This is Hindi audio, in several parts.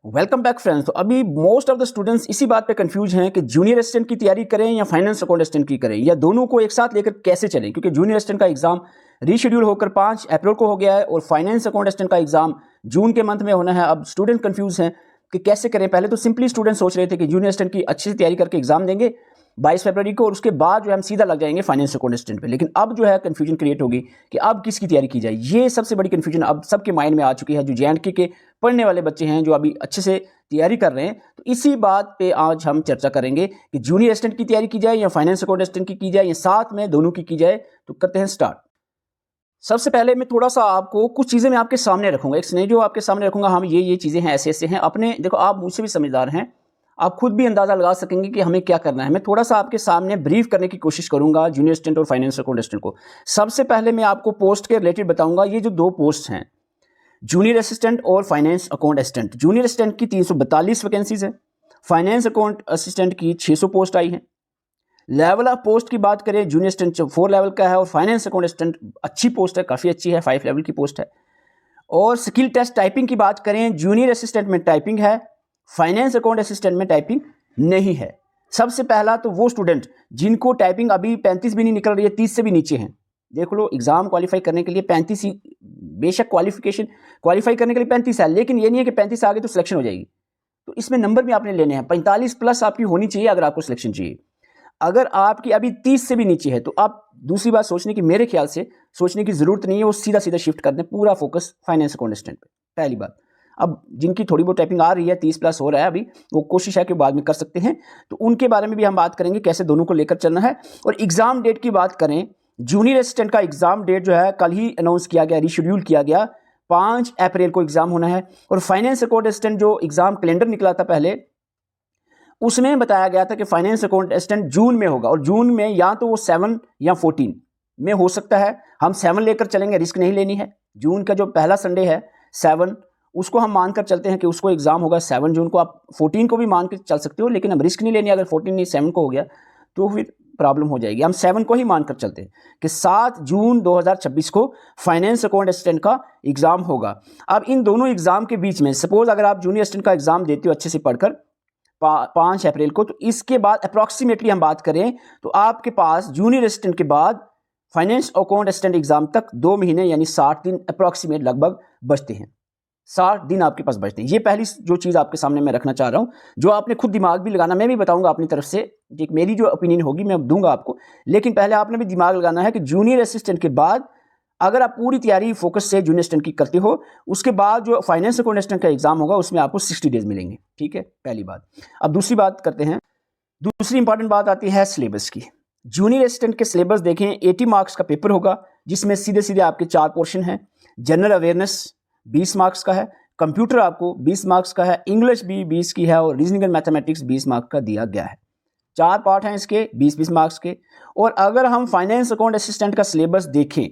Welcome back friends. तो अभी मोस्ट ऑफ द स्टूडेंट्स इसी बात पे कंफ्यूज हैं कि जूनियर असिस्टेंट की तैयारी करें या फाइनेंस अकाउंट असिस्टेंट की करें या दोनों को एक साथ लेकर कैसे चलें, क्योंकि जूनियर असिस्टेंट का एग्जाम रीशेड्यूल होकर 5 अप्रैल को हो गया है और फाइनेंस अकाउंट असिस्टेंट का एग्जाम जून के मंथ में होना है। अब स्टूडेंट कंफ्यूज हैं कि कैसे करें। पहले तो सिंपली स्टूडेंट सोच रहे थे कि जूनियर असिस्टेंट की अच्छी से तैयारी करके एग्जाम देंगे 22 फरवरी को और उसके बाद जो है हम सीधा लग जाएंगे फाइनेंस अकाउंट असिस्टेंट पे। लेकिन अब जो है कंफ्यूजन क्रिएट होगी कि अब किसकी तैयारी की जाए। ये सबसे बड़ी कंफ्यूजन अब सबके माइंड में आ चुकी है जो JNK के पढ़ने वाले बच्चे हैं, जो अभी अच्छे से तैयारी कर रहे हैं। तो इसी बात पे आज हम चर्चा करेंगे कि जूनियर असिस्टेंट की तैयारी की जाए या फाइनेंस अकाउंट असिस्टेंट की जाए या साथ में दोनों की जाए। तो करते हैं स्टार्ट। सबसे पहले मैं थोड़ा सा आपको कुछ चीज़ें मैं आपके सामने रखूंगा, एक सिनेरियो आपके सामने रखूंगा। हम ये चीज़ें हैं, ऐसे ऐसे हैं। अपने देखो, आप मुझसे भी समझदार हैं, आप खुद भी अंदाजा लगा सकेंगे कि हमें क्या करना है। मैं थोड़ा सा आपके सामने ब्रीफ करने की कोशिश करूंगा जूनियर असिस्टेंट और फाइनेंस अकाउंट असिस्टेंट को। सबसे पहले मैं आपको पोस्ट के रिलेटेड बताऊंगा। ये जो दो पोस्ट हैं, जूनियर असिस्टेंट और finance account assistant, junior assistant की 342 वैकेंसीज है, फाइनेंस अकाउंट असिस्टेंट की 600 पोस्ट आई है। लेवल ऑफ पोस्ट की बात करें, जूनियर असिस्टेंट 4 लेवल का है और फाइनेंस अकाउंट असिस्टेंट अच्छी पोस्ट है, काफ़ी अच्छी है, 5 लेवल की पोस्ट है। और स्किल टेस्ट टाइपिंग की बात करें, जूनियर असिस्टेंट में टाइपिंग है, फाइनेंस अकाउंट असिस्टेंट में टाइपिंग नहीं है। सबसे पहला तो वो स्टूडेंट जिनको टाइपिंग अभी 35 भी नहीं निकल रही है, 30 से भी नीचे हैं, देख लो एग्जाम क्वालिफाई करने के लिए 35 ही, बेशक क्वालिफाई करने के लिए 35 है, लेकिन ये नहीं है कि 35 आगे तो सिलेक्शन हो जाएगी। तो इसमें नंबर भी आपने लेने हैं, 45 प्लस आपकी होनी चाहिए अगर आपको सिलेक्शन चाहिए। अगर आपकी अभी 30 से भी नीचे है तो आप दूसरी बात सोचने की, मेरे ख्याल से सोचने की जरूरत नहीं है, वो सीधा सीधा शिफ्ट कर दें पूरा फोकस फाइनेंस अकाउंट असिस्टेंट पे, पहली बात। अब जिनकी थोड़ी बहुत टाइपिंग आ रही है, 30 प्लस हो रहा है अभी, वो कोशिश है कि बाद में कर सकते हैं, तो उनके बारे में भी हम बात करेंगे कैसे दोनों को लेकर चलना है। और एग्जाम डेट की बात करें, जूनियर असिस्टेंट का एग्जाम डेट जो है कल ही अनाउंस किया गया, रीशेड्यूल किया गया, 5 अप्रैल को एग्जाम होना है। और फाइनेंस अकाउंट असिस्टेंट जो एग्जाम कैलेंडर निकला था पहले, उसमें बताया गया था कि फाइनेंस अकाउंट असिस्टेंट जून में होगा, और जून में या तो वो 7 या 14 में हो सकता है। हम 7 लेकर चलेंगे, रिस्क नहीं लेनी है। जून का जो पहला संडे है 7, उसको हम मानकर चलते हैं कि उसको एग्जाम होगा 7 जून को। आप 14 को भी मान के चल सकते हो, लेकिन हम रिस्क नहीं लेनी। अगर 14 नहीं 7 को हो गया तो फिर प्रॉब्लम हो जाएगी। हम 7 को ही मानकर चलते हैं कि 7 जून 2026 को फाइनेंस अकाउंट असिस्टेंट का एग्जाम होगा। अब इन दोनों एग्जाम के बीच में सपोज अगर आप जूनियर असिस्टेंट का एग्जाम देते हो अच्छे से पढ़कर 5 अप्रैल को, तो इसके बाद अप्रॉक्सीमेटली हम बात करें तो आपके पास जूनियर असिस्टेंट के बाद फाइनेंस अकाउंट असिस्टेंट एग्जाम तक 2 महीने यानी 60 दिन अप्रॉक्सीमेट लगभग बचते हैं। 60 दिन आपके पास बचते हैं। ये पहली जो चीज़ आपके सामने मैं रखना चाह रहा हूँ, जो आपने खुद दिमाग भी लगाना, मैं भी बताऊंगा अपनी तरफ से, एक मेरी जो ओपिनियन होगी मैं दूंगा आपको, लेकिन पहले आपने भी दिमाग लगाना है कि जूनियर असिस्टेंट के बाद अगर आप पूरी तैयारी फोकस से जूनियर असिस्टेंट की करते हो, उसके बाद जो फाइनेंस अकाउंट असिस्टेंट का एग्जाम होगा उसमें आपको 60 डेज मिलेंगे। ठीक है, पहली बात। अब दूसरी बात करते हैं। दूसरी इंपॉर्टेंट बात आती है सिलेबस की। जूनियर असिस्टेंट के सिलेबस देखें, 80 मार्क्स का पेपर होगा, जिसमें सीधे सीधे आपके 4 पोर्शन हैं। जनरल अवेयरनेस 20 मार्क्स का है, कंप्यूटर आपको 20 मार्क्स का है, इंग्लिश भी 20 की है और रीजनिंग एंड मैथमेटिक्स 20 मार्क्स का दिया गया है। 4 पार्ट हैं इसके, 20-20 मार्क्स के। और अगर हम फाइनेंस अकाउंट असिस्टेंट का सिलेबस देखें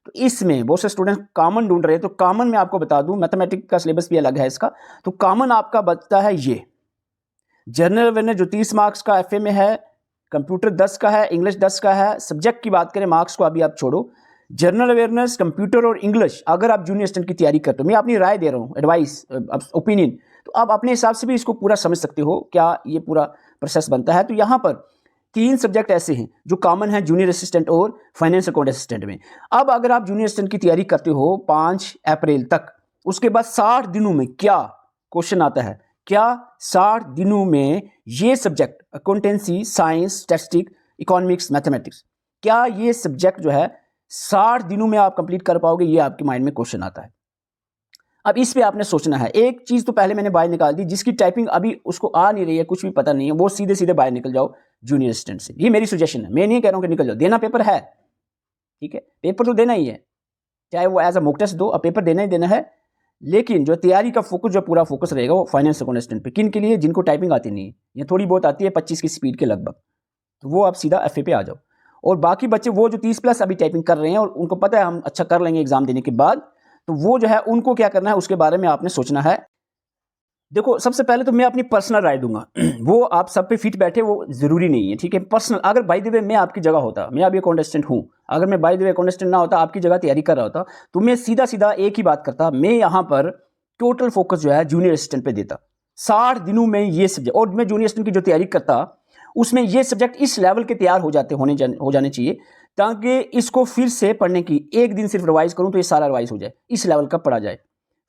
तो इसमें बहुत से स्टूडेंट कॉमन ढूंढ रहे हैं, तो कॉमन मैं आपको बता दूं, मैथमेटिक्स का सिलेबस भी अलग है इसका, तो कॉमन आपका बचता है ये जनरल अवेयरनेस जो 30 मार्क्स का FA में है, कंप्यूटर 10 का है, इंग्लिश 10 का है। सब्जेक्ट की बात करें, मार्क्स को अभी आप छोड़ो, जनरल अवेयरनेस, कंप्यूटर और इंग्लिश अगर आप जूनियर असिस्टेंट की तैयारी करते हो, मैं अपनी राय दे रहा हूँ, एडवाइस, ओपिनियन, तो आप अपने हिसाब से भी इसको पूरा समझ सकते हो क्या ये पूरा प्रोसेस बनता है। तो यहाँ पर 3 सब्जेक्ट ऐसे हैं जो कॉमन है जूनियर असिस्टेंट और फाइनेंस अकाउंट असिस्टेंट में। अब अगर आप जूनियर असिस्टेंट की तैयारी करते हो 5 अप्रैल तक, उसके बाद 60 दिनों में क्या क्वेश्चन आता है, क्या 60 दिनों में ये subject accountancy, science, statistics, economics, mathematics, क्या ये सब्जेक्ट जो है 60 दिनों में आप कंप्लीट कर पाओगे, ये आपके माइंड में क्वेश्चन आता है। अब इस पे आपने सोचना है। एक चीज तो पहले मैंने बाहर निकाल दी, जिसकी टाइपिंग अभी उसको आ नहीं रही है, कुछ भी पता नहीं है, वो सीधे सीधे बाहर निकल जाओ जूनियर असिस्टेंट से। ये मेरी सजेशन है, मैं नहीं कह रहा हूं कि निकल जाओ, देना पेपर है, ठीक है, पेपर तो देना ही है, चाहे वो एज अ मॉक टेस्ट दो, अब पेपर देना ही देना है। लेकिन जो तैयारी का फोकस, जो पूरा फोकस रहेगा वो फाइनेंस अकाउंट असिस्टेंट पे। किन के लिए? जिनको टाइपिंग आती नहीं है या थोड़ी बहुत आती है 25 की स्पीड के लगभग, तो वो आप सीधा FA पे आ जाओ। और बाकी बच्चे वो जो 30 प्लस अभी टाइपिंग कर रहे हैं और उनको पता है हम अच्छा कर लेंगे एग्जाम देने के बाद, तो वो जो है उनको क्या करना है उसके बारे में आपने सोचना है। देखो, सबसे पहले तो मैं अपनी पर्सनल राय दूंगा वो आप सब पे फिट बैठे वो जरूरी नहीं है, ठीक है, पर्सनल। अगर बाय द वे मैं आपकी जगह होता, मैं अभी अकाउंट असिस्टेंट हूं, अगर मैं by the way account assistant ना होता, आपकी जगह तैयारी कर रहा होता, तो मैं सीधा सीधा एक ही बात करता, मैं यहाँ पर टोटल फोकस जो है जूनियर असिस्टेंट पे देता। 60 दिनों में ये सब्जेक्ट, और मैं जूनियर असिस्टेंट की जो तैयारी करता उसमें ये सब्जेक्ट इस लेवल के तैयार हो जाने चाहिए ताकि इसको फिर से पढ़ने की एक दिन सिर्फ रिवाइज करूं तो ये सारा रिवाइज हो जाए, इस लेवल का पढ़ा जाए।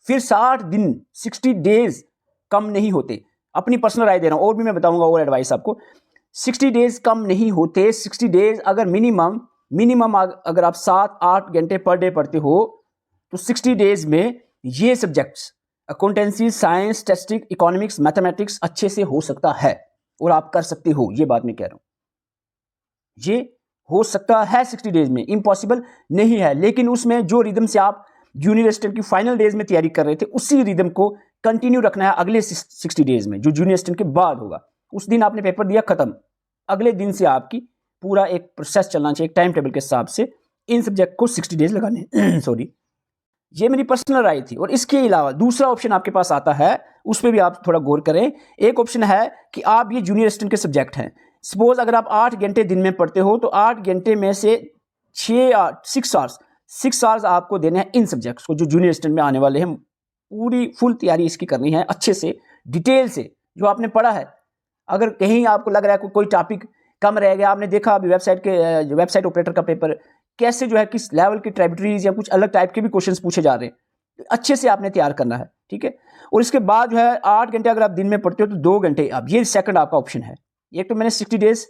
फिर 60 दिन 60 डेज कम नहीं होते, अपनी पर्सनल राय दे रहा हूं, और भी मैं बताऊंगा और एडवाइस आपको। 60 डेज कम नहीं होते। 60 डेज अगर मिनिमम अगर आप 7-8 घंटे पर डे पढ़ते हो तो 60 डेज में ये subjects accountancy, science, statistics, economics, mathematics अच्छे से हो सकता है और आप कर सकते हो। ये बात मैं कह रहा हूं, ये हो सकता है 60 डेज में, इम्पॉसिबल नहीं है। लेकिन उसमें जो रिदम से आप जूनियर असिस्टेंट की फाइनल डेज में तैयारी कर रहे थे उसी रिदम को कंटिन्यू रखना है अगले 60 डेज में, जो जूनियर असिस्टेंट के बाद होगा। उस दिन आपने पेपर दिया, खत्म, अगले दिन से आपकी पूरा एक प्रोसेस चलना चाहिए, एक टाइम टेबल के हिसाब से इन सब्जेक्ट को 60 डेज लगाने सॉरी, ये मेरी पर्सनल राय थी। और इसके अलावा दूसरा ऑप्शन आपके पास आता है, उस पर भी आप थोड़ा गौर करें। एक ऑप्शन है कि आप ये जूनियर असिस्टेंट के सब्जेक्ट हैं, सपोज अगर आप 8 घंटे दिन में पढ़ते हो तो 8 घंटे में से 6 आवर्स आपको देने हैं इन सब्जेक्ट्स को जो जूनियर असिस्टेंट में आने वाले हैं। पूरी फुल तैयारी इसकी करनी है, अच्छे से डिटेल से जो आपने पढ़ा है। अगर कहीं आपको लग रहा है कोई टॉपिक कम रह गया, आपने देखा अभी वेबसाइट ऑपरेटर का पेपर कैसे जो है किस लेवल की ट्रिब्यूटरीज या कुछ अलग टाइप के भी क्वेश्चंस पूछे जा रहे हैं, अच्छे से आपने तैयार करना है, ठीक है। और इसके बाद जो है 8 घंटे अगर आप दिन में पढ़ते हो तो 2 घंटे, अब ये सेकंड आपका ऑप्शन है। एक तो मैंने 60 डेज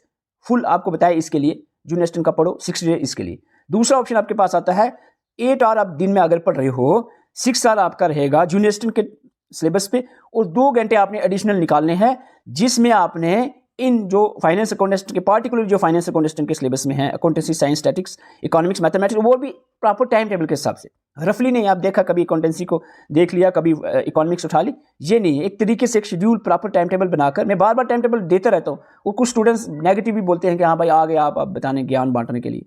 फुल आपको बताया इसके लिए, जूनियर असिस्टेंट का पढ़ो 60 डेज इसके लिए। दूसरा ऑप्शन आपके पास आता है 8 आवर आप दिन में अगर पढ़ रहे हो, 6 आवर आपका रहेगा जूनियर असिस्टेंट के सिलेबस पे, और 2 घंटे आपने एडिशनल निकालने हैं जिसमें आपने इन जो फाइनेंस अकाउंटेंट के, पार्टिकुलर जो फाइनेंस अकाउंटेंट के सिलेबस में है, accountancy, science, statics, economics, mathematics, वो भी प्रॉपर टाइम टेबल के हिसाब से, रफली नहीं आप देखा कभी अकाउंटेंसी को देख लिया, कभी इकोनॉमिक्स उठा ली, ये नहीं है। एक तरीके से एक शेड्यूल प्रॉपर टाइम टेबल बनाकर, मैं बार बार टाइम टेबल देता रहता हूँ। और कुछ स्टूडेंट्स नेगेटिव भी बोलते हैं कि हाँ भाई आ गए आप बताने, ज्ञान बांटने के लिए।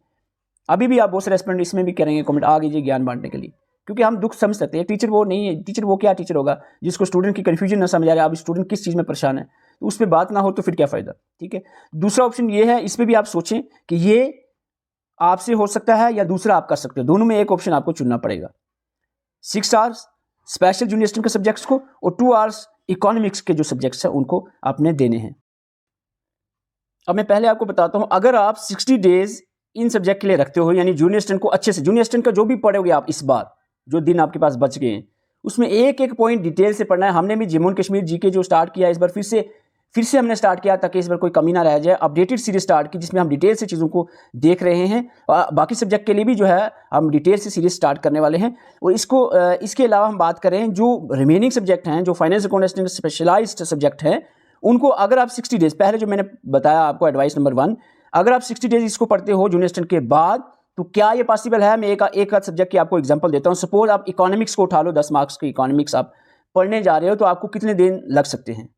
अभी भी आप बहुत सारे रेस्पोंडेंट इसमें भी करेंगे कमेंट, आ गए ज्ञान बांटने के लिए, क्योंकि हम दुख समझ सकते हैं। टीचर वो नहीं है, टीचर वो क्या टीचर होगा जिसको स्टूडेंट की कन्फ्यूजन ना समझ आ रहा है, अब स्टूडेंट किस चीज़ में परेशान है, तो उस पर बात ना हो तो फिर क्या फ़ायदा, ठीक है। दूसरा ऑप्शन ये है, इस पर भी आप सोचें कि ये आपसे हो सकता है या दूसरा आप कर सकते हो, दोनों में एक ऑप्शन आपको चुनना पड़ेगा। 6 आवर्स स्पेशल जूनियर असिस्टेंट के सब्जेक्ट्स को और 2 आवर्स इकोनॉमिक्स के जो सब्जेक्ट्स हैं उनको आपने देने हैं। अब मैं पहले आपको बताता हूं, अगर आप 60 डेज इन सब्जेक्ट के लिए रखते हो, यानी जूनियर असिस्टेंट को अच्छे से, जूनियर असिस्टेंट का जो भी पढ़ोगे आप इस बार, जो दिन आपके पास बच गए हैं, उसमें एक एक पॉइंट डिटेल से पढ़ना है। हमने भी जम्मू कश्मीर जीके जो स्टार्ट किया इस बार फिर से हमने स्टार्ट किया ताकि इस बार कोई कमी ना रह जाए। अपडेटेड सीरीज स्टार्ट की जिसमें हम डिटेल से चीज़ों को देख रहे हैं। बाकी सब्जेक्ट के लिए भी जो है हम डिटेल से सीरीज स्टार्ट करने वाले हैं। और इसके अलावा हम बात करें जो रिमेनिंग सब्जेक्ट हैं, जो फाइनेंस अकाउंटेंट स्पेशलाइज्ड सब्जेक्ट हैं, उनको अगर आप 60 डेज, पहले जो मैंने बताया आपको एडवाइस नंबर 1, अगर आप 60 डेज इसको पढ़ते हो जूनियर असिस्टेंट के बाद, तो क्या ये पॉसिबल है? मैं एक आध सब्जेक्ट की आपको एग्जांपल देता हूं। सपोज आप इकोनॉमिक्स को उठा लो, 10 मार्क्स की इकोनॉमिक्स आप पढ़ने जा रहे हो, तो आपको कितने दिन लग सकते हैं?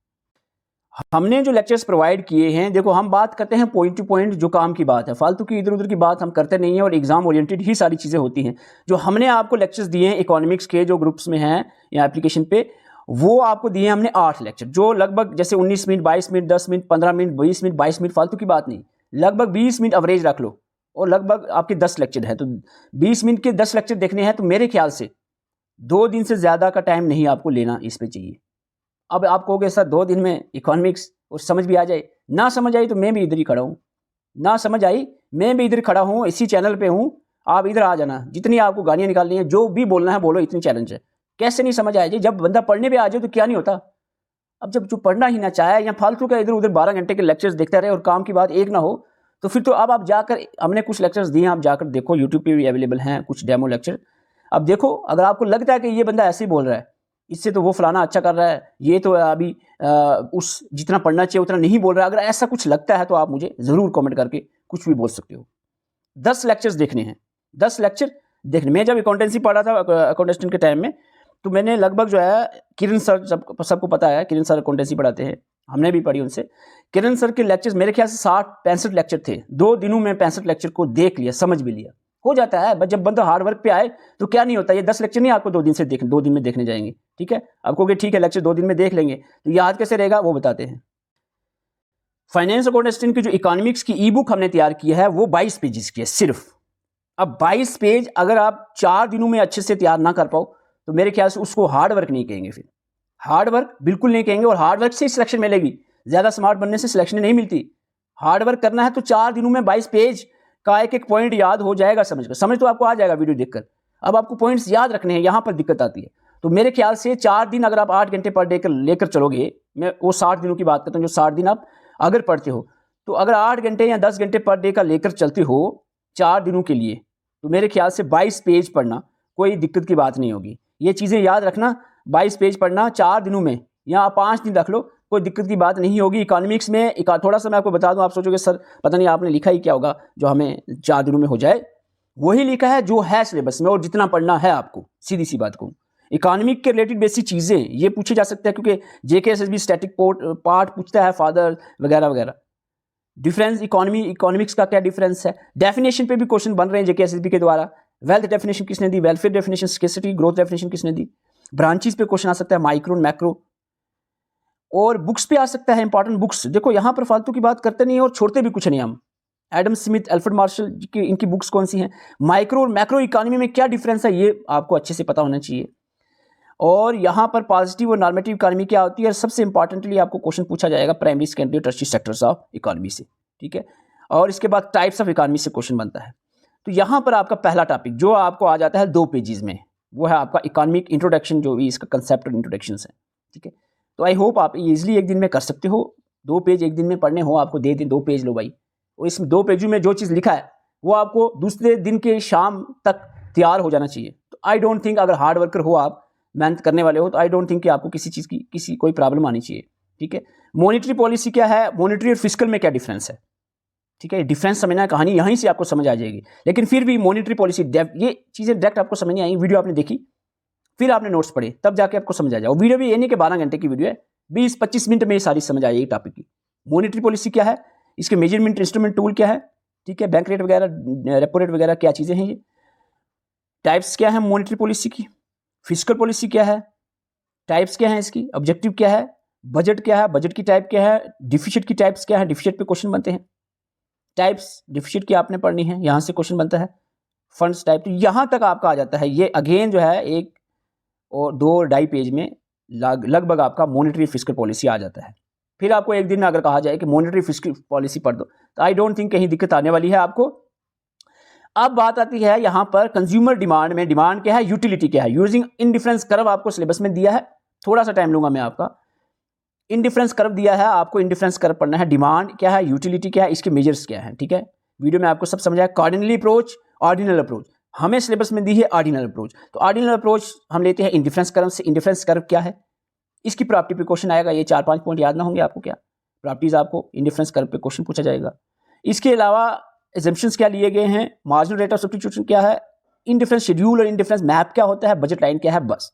हमने जो लेक्चर्स प्रोवाइड किए हैं, देखो हम बात करते हैं पॉइंट टू पॉइंट, जो काम की बात है, फालतू की इधर उधर की बात हम करते नहीं हैं, और एग्जाम ओरिएंटेड ही सारी चीज़ें होती हैं। जो हमने आपको लेक्चर्स दिए हैं इकोनॉमिक्स के, जो ग्रुप्स में हैं या एप्लीकेशन पे, वो आपको दिए हमने 8 लेक्चर, जो लगभग जैसे 19 minute, 22 minute, 10 minute, 15 minute, 20 minute, 22 minute, फालतू की बात नहीं, लगभग 20 मिनट एवरेज रख लो, और लगभग आपके 10 लेक्चर है, तो 20 मिनट के 10 लेक्चर देखने हैं, तो मेरे ख्याल से 2 दिन से ज़्यादा का टाइम नहीं आपको लेना इस पे चाहिए। अब आप कहोगे सर 2 दिन में इकोनॉमिक्स और समझ भी आ जाए, ना समझ आई तो मैं भी इधर ही खड़ा हूँ, ना समझ आई मैं भी इधर खड़ा हूँ, इसी चैनल पे हूँ, आप इधर आ जाना, जितनी आपको गालियाँ निकालनी है, जो भी बोलना है बोलो, इतनी चैलेंज है। कैसे नहीं समझ आए जी? जब बंदा पढ़ने पे आ जाए तो क्या नहीं होता। अब जब जो पढ़ना ही ना चाहे या फालतू का इधर उधर 12 घंटे के लेक्चर्स देखता रहे और काम की बात एक ना हो, तो फिर तो अब आप जाकर, हमने कुछ लेक्चर्स दिए हैं, आप जाकर देखो, यूट्यूब पे भी अवेलेबल हैं कुछ डेमो लेक्चर। अब देखो, अगर आपको लगता है कि ये बंदा ऐसे ही बोल रहा है, इससे तो वो फलाना अच्छा कर रहा है, ये तो अभी उस जितना पढ़ना चाहिए उतना नहीं बोल रहा है, अगर ऐसा कुछ लगता है तो आप मुझे ज़रूर कमेंट करके कुछ भी बोल सकते हो। 10 लेक्चर्स देखने हैं, 10 लेक्चर देखने। मैं जब अकाउंटेंसी पढ़ा था अकाउंटेंट के टाइम में, तो मैंने लगभग जो है किरण सर, सबको पता है किरण सर अकाउंटेंसी पढ़ाते हैं, हमने भी पढ़ी उनसे। किरण सर के लेक्चर्स मेरे ख्याल से 60-65 लेक्चर थे, 2 दिनों में 65 लेक्चर को देख लिया, समझ भी लिया। हो जाता है जब बंदा हार्ड वर्क पे आए तो क्या नहीं होता। ये 10 लेक्चर नहीं आपको 2 दिन में देखने जाएंगे, ठीक है। आपको कि ठीक है लेक्चर 2 दिन में देख लेंगे, तो याद कैसे रहेगा वो बताते हैं। फाइनेंस अकाउंटेंट की जो इकोनॉमिक्स की ई बुक हमने तैयार की है वो 22 पेजेस की है सिर्फ। अब 22 पेज अगर आप 4 दिनों में अच्छे से तैयार ना कर पाओ तो मेरे ख्याल से उसको हार्ड वर्क नहीं कहेंगे। फिर हार्ड वर्क बिल्कुल नहीं कहेंगे, और हार्ड वर्क से सिलेक्शन मिलेगी, ज़्यादा स्मार्ट बनने से सिलेक्शन नहीं मिलती। हार्ड वर्क करना है तो 4 दिनों में 22 पेज का एक एक पॉइंट याद हो जाएगा। समझ तो आपको आ जाएगा वीडियो देखकर। अब आपको पॉइंट्स याद रखने हैं, यहाँ पर दिक्कत आती है। तो मेरे ख्याल से 4 दिन अगर आप 8 घंटे पर डे लेकर चलोगे, मैं वो 60 दिनों की बात करता हूँ, जो 60 दिन आप अगर पढ़ते हो, तो अगर 8 घंटे या 10 घंटे पर डे का लेकर चलते हो 4 दिनों के लिए, तो मेरे ख्याल से 22 पेज पढ़ना कोई दिक्कत की बात नहीं होगी। ये चीज़ें याद रखना, 22 पेज पढ़ना 4 दिनों में, या आप 5 दिन रख लो, कोई दिक्कत की बात नहीं होगी। इकोनॉमिक्स में थोड़ा सा मैं आपको बता दूं, आप सोचोगे सर पता नहीं आपने लिखा ही क्या होगा जो हमें 4 दिनों में हो जाए। वही लिखा है जो है सिलेबस में, और जितना पढ़ना है आपको, सीधी सी बात कहूँ। इकोनॉमिक के रिलेटेड बेसिक चीज़ें ये पूछे जा सकते हैं, क्योंकि JKSSB स्टैटिक पार्ट पूछता है, फादर वगैरह वगैरह। डिफरेंस इकोनॉमिक्स का क्या डिफरेंस है, डेफिनेशन पे भी क्वेश्चन बन रहे हैं JKSSB के द्वारा। वेल्थ डेफिनेशन किसने दी, welfare definition, scarcity growth definition किसने दी। ब्रांचेस पे क्वेश्चन आ सकता है, माइक्रो मैक्रो। और बुक्स पे आ सकता है, इंपॉर्टेंट बुक्स। देखो यहाँ पर फालतू की बात करते नहीं और छोड़ते भी कुछ नहीं हम। एडम स्मिथ, अल्फ्रेड मार्शल की इनकी बुक्स कौन सी हैं, माइक्रो और मैक्रो इकोनॉमी में क्या डिफरेंस है, ये आपको अच्छे से पता होना चाहिए। और यहाँ पर पॉजिटिव और नॉर्मेटिव इकोनॉमी क्या होती है, और सबसे इंपॉर्टेंटली आपको क्वेश्चन पूछा जाएगा primary, secondary, tertiary sectors of economy से, ठीक है। और इसके बाद टाइप्स ऑफ इकोनॉमी से क्वेश्चन बनता है। तो यहाँ पर आपका पहला टॉपिक जो आपको आ जाता है 2 पेजेस में, वो है आपका इकोनॉमिक इंट्रोडक्शन, जो भी इसका कंसेप्ट और इंट्रोडक्शन है, ठीक है। तो आई होप आप इजीली एक दिन में कर सकते हो। 2 पेज एक दिन में पढ़ने हो आपको, दे दें 2 पेज लो भाई, और इस 2 पेजों में जो चीज़ लिखा है वो आपको दूसरे दिन के शाम तक तैयार हो जाना चाहिए। तो आई डोंट थिंक, अगर हार्ड वर्कर हो आप, मेहनत करने वाले हो, तो आई डोंट थिंक कि आपको किसी चीज़ की कोई प्रॉब्लम आनी चाहिए, ठीक है। मॉनेटरी पॉलिसी क्या है, मॉनेटरी और फिस्कल में क्या डिफरेंस है, ठीक है। डिफरेंस समझना है, कहानी यहीं से आपको समझ आ जाएगी। लेकिन फिर भी मॉनेटरी पॉलिसी, ये चीज़ें डायरेक्ट आपको समझ नहीं आई, वीडियो आपने देखी, फिर आपने नोट्स पढ़े, तब जाके आपको समझ आ जाए। वीडियो भी ये नहीं कि 12 घंटे की वीडियो है, 20-25 मिनट में ये सारी समझ आएगी टॉपिक की। मॉनेटरी पॉलिसी क्या है, इसके मेजरमेंट इंस्ट्रूमेंट टूल क्या है, ठीक है, बैंक रेट वगैरह, रेपो रेट वगैरह क्या चीज़ें हैं, ये टाइप्स क्या है मॉनेटरी पॉलिसी की, फिस्कल पॉलिसी क्या है, टाइप्स क्या है इसकी, ऑब्जेक्टिव क्या है, बजट क्या है, बजट की टाइप क्या है, डिफिसिट की टाइप्स क्या है, डिफिसिट पे क्वेश्चन बनते हैं। टाइप्स डिफिसिट की आपने पढ़नी है, यहाँ से क्वेश्चन बनता है। फंड्स टाइप, तो यहाँ तक आपका आ जाता है। ये अगेन जो है 1 और 2 और 2.5 पेज में लगभग आपका मॉनेटरी फिस्कल पॉलिसी आ जाता है। फिर आपको एक दिन में अगर कहा जाए कि मॉनेटरी फिस्कल पॉलिसी पढ़ दो, तो आई डोंट थिंक कहीं दिक्कत आने वाली है आपको। अब बात आती है यहाँ पर कंज्यूमर डिमांड में, डिमांड क्या है, यूटिलिटी क्या है। यूजिंग इंडिफरेंस कर्व आपको सिलेबस में दिया है, थोड़ा सा टाइम लूंगा मैं आपका। इंडिफरेंस कर्व दिया है आपको, इंडिफरेंस कर्व पढ़ना है। डिमांड क्या है, यूटिलिटी क्या है, इसके मेजर्स क्या है, ठीक है। वीडियो में आपको सब समझाया। कार्डिनली अप्रोच, ऑर्डिनल अप्रोच, हमें सिलेबस में दी है ऑर्डिनल अप्रोच। तो ऑर्डिनल अप्रोच हम लेते हैं इंडिफरेंस कर्व से। इंडिफरेंस कर्व क्या है, इसकी प्रॉपर्टी पे क्वेश्चन आएगा। ये 4-5 पॉइंट याद ना होंगे आपको, क्या प्रॉपर्टीज आपको इंडिफरेंस कर्व पे क्वेश्चन पूछा जाएगा। इसके अलावा एजम्पशंस क्या लिए गए हैं, मार्जिनल रेट ऑफ सब्स्टिट्यूशन क्या है, इंडिफरेंस शेड्यूल और इंडिफरेंस मैप क्या होता है, बजट लाइन क्या है, बस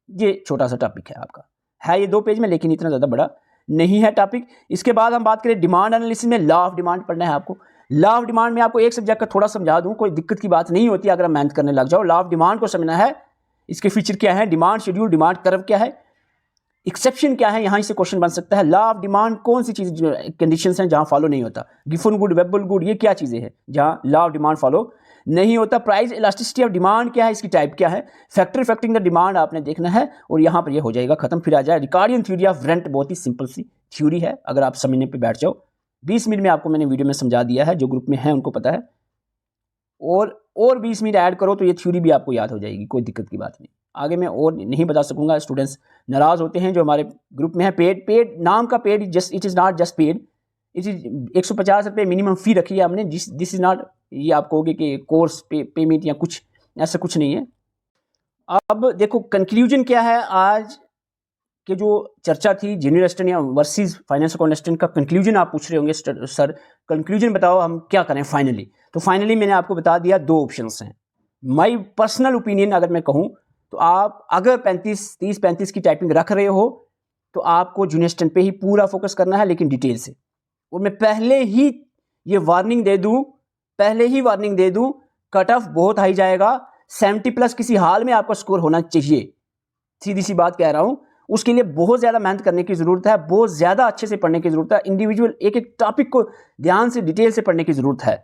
ये छोटा सा टॉपिक है आपका। है ये 2 पेज में, लेकिन इतना ज़्यादा बड़ा नहीं है टॉपिक। इसके बाद हम बात करें डिमांड एनालिसिस में, लॉ ऑफ डिमांड पढ़ना है आपको। लॉ ऑफ डिमांड में आपको एक सब्जेक्ट का थोड़ा समझा दूं, कोई दिक्कत की बात नहीं होती अगर आप मेहनत करने लग जाओ। लॉ ऑफ डिमांड को समझना है, इसके फीचर क्या है, डिमांड शेड्यूल, डिमांड कर्व क्या है, एक्सेप्शन क्या है, यहाँ से क्वेश्चन बन सकता है। लॉ ऑफ डिमांड कौन सी चीज़ कंडीशंस हैं जहाँ फॉलो नहीं होता, गिवन गुड, वेबल गुड, ये क्या चीज़ें हैं जहाँ लॉ ऑफ डिमांड फॉलो नहीं होता। प्राइस इलास्टिसिटी ऑफ डिमांड क्या है, इसकी टाइप क्या है, फैक्टर इफेक्टिंग द डिमांड आपने देखना है, और यहाँ पर ये हो जाएगा खत्म। फिर आ जाए रिकार्डियन थ्योरी ऑफ रेंट, बहुत ही सिंपल सी थ्योरी है, अगर आप समझने पे बैठ जाओ 20 मिनट में आपको मैंने वीडियो में समझा दिया है, जो ग्रुप में है उनको पता है। और 20 मिनट ऐड करो तो ये थ्योरी भी आपको याद हो जाएगी, कोई दिक्कत की बात नहीं। आगे मैं और नहीं बता सकूंगा, स्टूडेंट्स नाराज़ होते हैं जो हमारे ग्रुप में है। पेड नाम का paid, just it is not just paid, it is 150 रुपये मिनिमम फ़ी रखी है हमने। दिस इज़ नॉट, ये आप कहोगे कि कोर्स पेमेंट या कुछ ऐसा कुछ नहीं है। अब देखो कंक्लूजन क्या है आज के जो चर्चा थी, जूनियर असिस्टेंट या वर्सेस फाइनेंस अकाउंट असिस्टेंट का कंक्लूजन आप पूछ रहे होंगे सर कंक्लूजन बताओ हम क्या करें फाइनली। तो फाइनली मैंने आपको बता दिया 2 ऑप्शंस हैं। माय पर्सनल ओपिनियन अगर मैं कहूँ तो आप अगर 30-35 की टाइपिंग रख रहे हो तो आपको जूनियर असिस्टेंट पे ही पूरा फोकस करना है, लेकिन डिटेल से। और मैं पहले ही वार्निंग दे दूं, कट ऑफ बहुत हाई जाएगा, 70+ किसी हाल में आपका स्कोर होना चाहिए। सीधी सी बात कह रहा हूं, उसके लिए बहुत ज़्यादा मेहनत करने की ज़रूरत है, बहुत ज़्यादा अच्छे से पढ़ने की ज़रूरत है, इंडिविजुअल एक एक टॉपिक को ध्यान से डिटेल से पढ़ने की ज़रूरत है।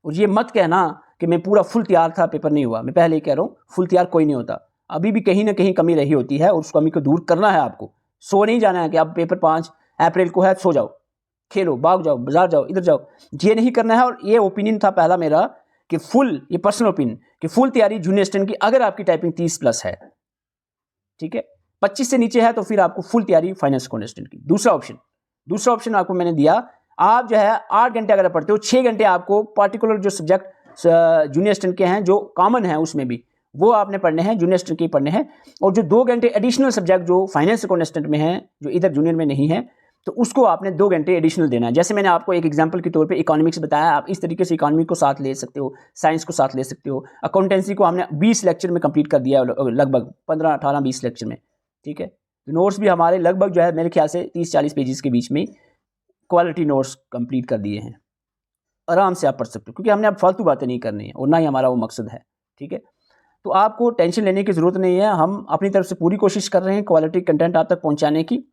और ये मत कहना कि मैं पूरा फुल तैयार था, पेपर नहीं हुआ। मैं पहले ही कह रहा हूँ, फुल तैयार कोई नहीं होता। अभी भी कहीं ना कहीं कमी रही होती है और उस कमी को दूर करना है आपको। सो नहीं जाना है कि आप पेपर 5 अप्रैल को है, सो जाओ, खेलो, भाग जाओ, बाजार जाओ, इधर जाओ, ये नहीं करना है। और ये ओपिनियन था पहला मेरा कि फुल, ये पर्सनल ओपिनियन कि फुल तैयारी जूनियर असिस्टेंट की अगर आपकी टाइपिंग 30+ है, ठीक है, 25 से नीचे है तो फिर आपको फुल तैयारी फाइनेंस अकाउंट असिस्टेंट की। दूसरा ऑप्शन आपको मैंने दिया, आप जो है 8 घंटे अगर पढ़ते हो, 6 घंटे आपको पर्टिकुलर जो सब्जेक्ट जूनियर असिस्टेंट के हैं जो कॉमन है उसमें भी वो आपने पढ़ने हैं, जूनियर असिस्टेंट के पढ़ने हैं। और जो 2 घंटे एडिशनल सब्जेक्ट जो फाइनेंस अकाउंट असिस्टेंट में है, जो इधर जूनियर में नहीं है, तो उसको आपने 2 घंटे एडिशनल देना है। जैसे मैंने आपको एक एग्जांपल के तौर पे इकोनॉमिक्स बताया, आप इस तरीके से इकोनॉमी को साथ ले सकते हो, साइंस को साथ ले सकते हो। अकाउंटेंसी को हमने 20 लेक्चर में कंप्लीट कर दिया है, लगभग 15, 18, 20 लेक्चर में, ठीक है। तो नोट्स भी हमारे लगभग जो है मेरे ख्याल से 30-40 पेजेस के बीच में क्वालिटी नोट्स कंप्लीट कर दिए हैं। आराम से आप पढ़ सकते हो, क्योंकि हमने अब फालतू बातें नहीं करनी है और ना ही हमारा वो मकसद है, ठीक है। तो आपको टेंशन लेने की ज़रूरत नहीं है, हम अपनी तरफ से पूरी कोशिश कर रहे हैं क्वालिटी कंटेंट आप तक पहुंचाने की।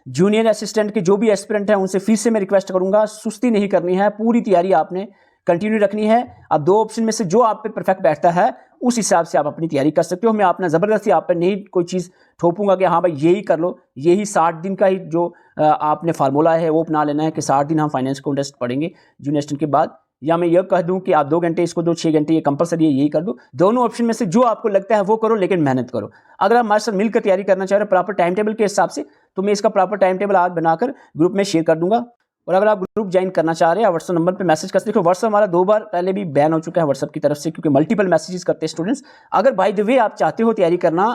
जूनियर असिस्टेंट के जो भी एस्पिरेंट हैं उनसे फिर से मैं रिक्वेस्ट करूंगा, सुस्ती नहीं करनी है, पूरी तैयारी आपने कंटिन्यू रखनी है। अब 2 ऑप्शन में से जो आप पे परफेक्ट बैठता है उस हिसाब से आप अपनी तैयारी कर सकते हो। मैं अपना ज़बरदस्ती आप पर नहीं कोई चीज़ थोपूंगा कि हाँ भाई यही कर लो, यही 60 दिन का ही जो आपने फार्मूला है वो अपना लेना है कि 60 दिन हम फाइनेंस अकाउंटेंट पढ़ेंगे जूनियर असिस्टेंट के बाद, या मैं ये कह दूं कि आप 2 घंटे इसको दो, 6 घंटे ये कंपलसरी है, यही कर दो। दोनों ऑप्शन में से जो आपको लगता है वो करो, लेकिन मेहनत करो। अगर आप हमारे साथ मिलकर तैयारी करना चाह रहे हो प्रॉपर टाइम टेबल के हिसाब से, तो मैं इसका प्रॉपर टाइम टेबल आज बनाकर ग्रुप में शेयर कर दूंगा। और अगर आप ग्रुप ज्वाइन करना चाह रहे हैं, व्हाट्सएप नंबर पे मैसेज कर सकते हो। व्हाट्सएप हमारा 2 बार पहले भी बैन हो चुका है व्हाट्सएप की तरफ से, क्योंकि मल्टीपल मैसेजेस करते हैं स्टूडेंट्स। अगर बाय द वे आप चाहते हो तैयारी करना,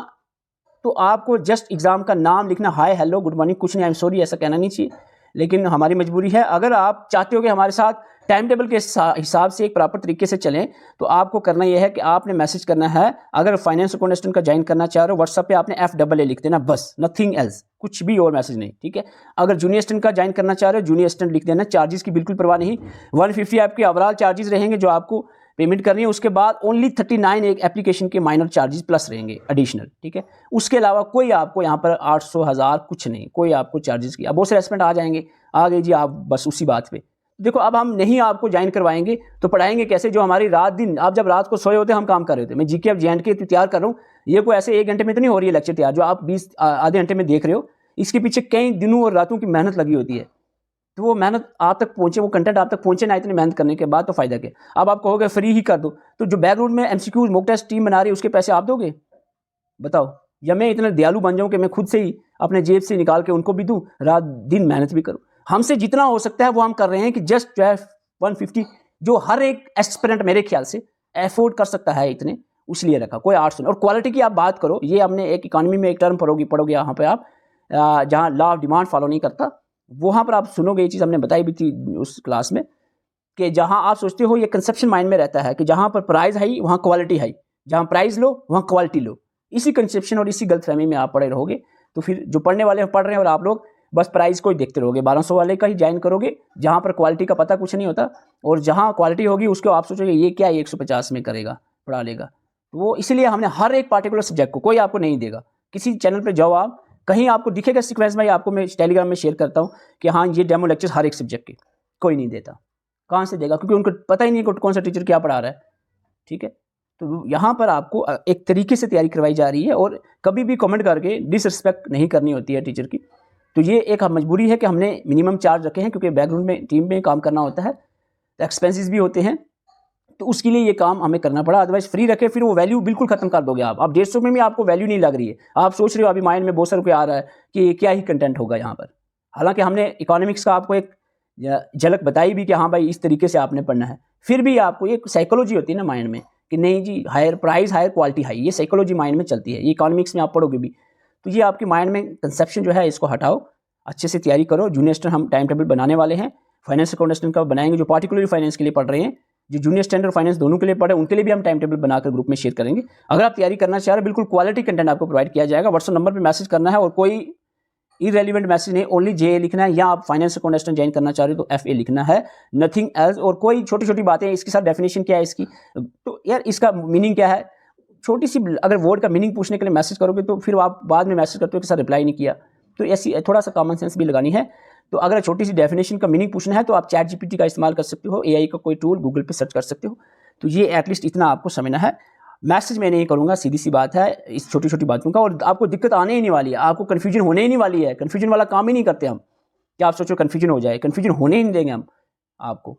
तो आपको जस्ट एग्जाम का नाम लिखना, हाय हेलो गुड मॉर्निंग, कुछ नहीं, आई एम सॉरी ऐसा कहना नहीं चाहिए, लेकिन हमारी मजबूरी है। अगर आप चाहते हो कि हमारे साथ टाइम टेबल के हिसाब से एक प्रॉपर तरीके से चलें, तो आपको करना यह है कि आपने मैसेज करना है। अगर फाइनेंस अकाउंट असिस्टेंट का ज्वाइन करना चाह रहे हो, व्हाट्सएप पे आपने FAA लिख देना, बस, नथिंग एल्स, कुछ भी और मैसेज नहीं, ठीक है। अगर जूनियर असिस्टेंट का ज्वाइन करना चाह रहे हो, जूनियर असिस्टेंट लिख देना, चार्जेस की बिल्कुल परवाह नहीं। 150 आपके ओवरऑल चार्जेस रहेंगे जो आपको पेमेंट करनी है, उसके बाद ओनली 39 एक एप्लीकेशन के माइनर चार्जेस प्लस रहेंगे एडिशनल, ठीक है। उसके अलावा कोई आपको यहाँ पर 800, 1000 कुछ नहीं, कोई आपको चार्जेस की। अब बहुत से रेस्पोंडेंट आ जाएंगे, आ गए जी आप बस उसी बात पे। देखो अब हम नहीं आपको ज्वाइन करवाएंगे तो पढ़ाएंगे कैसे? जो हमारी रात दिन, आप जब रात को सोए होते हम काम कर रहे होते। मैं GK JNK तैयार कर रहा हूँ, ये कोई ऐसे 1 घंटे में तो नहीं हो रही है लेक्चर तैयार, जो आप 20 आधे घंटे में देख रहे हो। इसके पीछे कई दिनों और रातों की मेहनत लगी होती है। तो वो मेहनत आप तक पहुंचे, वो कंटेंट आप तक पहुंचे ना, इतनी मेहनत करने के बाद तो फायदा क्या। अब आप कहोगे फ्री ही कर दो, तो जो बैकग्राउंड में MCQs मॉक टेस्ट टीम बना रही है उसके पैसे आप दोगे? बताओ। या मैं इतना दयालु बन जाऊं कि मैं खुद से ही अपने जेब से निकाल के उनको भी दूं, रात दिन मेहनत भी करूं? हमसे जितना हो सकता है वो हम कर रहे हैं कि जस्ट 150 जो हर एक एस्पिरेंट मेरे ख्याल से एफोर्ड कर सकता है, इतने उसलिए रखा। कोई 800। और क्वालिटी की आप बात करो, ये हमने एक इकोनॉमी में एक टर्म पढ़ोगे यहाँ पे आप, जहाँ लॉ ऑफ डिमांड फॉलो नहीं करता, वहाँ पर आप सुनोगे ये चीज़ हमने बताई भी थी उस क्लास में, कि जहाँ आप सोचते हो, ये कंसेप्शन माइंड में रहता है कि जहाँ पर प्राइस हाई वहाँ क्वालिटी हाई, जहाँ प्राइस लो वहाँ क्वालिटी लो। इसी कंसेप्शन और इसी गलतफहमी में आप पड़े रहोगे, तो फिर जो पढ़ने वाले पढ़ रहे हैं और आप लोग बस प्राइस को ही देखते रहोगे, 1200 वाले का ही ज्वाइन करोगे, जहाँ पर क्वालिटी का पता कुछ नहीं होता। और जहाँ क्वालिटी होगी उसको आप सोचोगे ये क्या 150 में करेगा, पढ़ा लेगा। तो वो इसलिए हमने हर एक पार्टिकुलर सब्जेक्ट को, कोई आपको नहीं देगा। किसी चैनल पर जाओ आप, कहीं आपको दिखेगा सीक्वेंस में, आपको मैं टेलीग्राम में शेयर करता हूँ कि हाँ ये डेमो लेक्चर हर एक सब्जेक्ट के, कोई नहीं देता। कहाँ से देगा? क्योंकि उनको पता ही नहीं कौन सा टीचर क्या पढ़ा रहा है, ठीक है। तो यहाँ पर आपको एक तरीके से तैयारी करवाई जा रही है, और कभी भी कमेंट करके डिसरिस्पेक्ट नहीं करनी होती है टीचर की। तो ये एक मजबूरी है कि हमने मिनिमम चार्ज रखे हैं, क्योंकि बैकग्राउंड में टीम में काम करना होता है, तो एक्सपेंसेस भी होते हैं, तो उसके लिए ये काम हमें करना पड़ा। अदरवाइज फ्री रखे फिर वो वैल्यू बिल्कुल खत्म कर दोगे आप। 150 में भी आपको वैल्यू नहीं लग रही है, आप सोच रहे हो अभी माइंड में बहुत सारे रुपये आ रहा है कि क्या ही कंटेंट होगा यहाँ पर। हालांकि हमने इकोनॉमिक्स का आपको एक झलक बताई भी कि हाँ भाई इस तरीके से आपने पढ़ना है, फिर भी आपको एक साइकोलॉजी होती है ना माइंड में कि नहीं जी higher price higher quality high, ये साइकोलॉजी माइंड में चलती है। ये इकोनॉमिक्स में आप पढ़ोगे भी, तो ये आपके माइंड में कंसेप्शन जो है इसको हटाओ, अच्छे से तैयारी करो। जूनियर असिस्टेंट हम टाइम टेबल बनाने वाले हैं, फाइनेंस अकाउंट असिस्टेंट का बनाएंगे, जो पार्टिकुलरली फाइनेंस के लिए पढ़ रहे हैं, जो जूनियर स्टैंडर्ड फाइनेंस दोनों के लिए पढ़े उनके लिए भी हम टाइम टेबल बनाकर ग्रुप में शेयर करेंगे। अगर आप तैयारी करना चाह रहे हैं, बिल्कुल क्वालिटी कंटेंट आपको प्रोवाइड किया जाएगा। व्हाट्सएप नंबर पर मैसेज करना है, और कोई इरेलीवेंट मैसेज नहीं, ओनली JA लिखना है, या आप फाइनेंस अकाउंट असिस्टेंट ज्वाइन करना चाह रहे हो तो FA लिखना है, नथिंग एल्स। और कोई छोटी छोटी बातें, इसके साथ डेफिनेशन क्या है इसकी, तो यार इसका मीनिंग क्या है, छोटी सी अगर वर्ड का मीनिंग पूछने के लिए मैसेज करोगे तो फिर आप बाद में मैसेज करते हो कि सर रिप्लाई नहीं किया, तो ऐसी थोड़ा सा कॉमन सेंस भी लगानी है। तो अगर छोटी सी डेफिनेशन का मीनिंग पूछना है तो आप ChatGPT का इस्तेमाल कर सकते हो, AI का कोई टूल गूगल पे सर्च कर सकते हो। तो ये एटलीस्ट इतना आपको समझना है। मैसेज मैं नहीं करूँगा, सीधी सी बात है इस छोटी छोटी बातों का, और आपको दिक्कत आने ही नहीं वाली है, आपको कन्फ्यूजन होने ही नहीं वाली है। कन्फ्यूजन वाला काम ही नहीं करते हम, क्या आप सोचो कन्फ्यूजन हो जाए, कन्फ्यूजन होने ही नहीं देंगे हम आपको।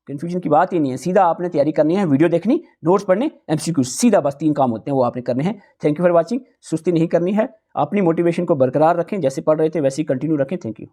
कन्फ्यूजन की बात ही नहीं है, सीधा आपने तैयारी करनी है, वीडियो देखनी, नोट्स पढ़ने, एमसीक्यू, सीधा बस 3 काम होते हैं वो आपने करने हैं। Thank you for watching. सुस्ती नहीं करनी है, अपनी मोटिवेशन को बरकरार रखें, जैसे पढ़ रहे थे वैसे ही कंटिन्यू रखें। Thank you.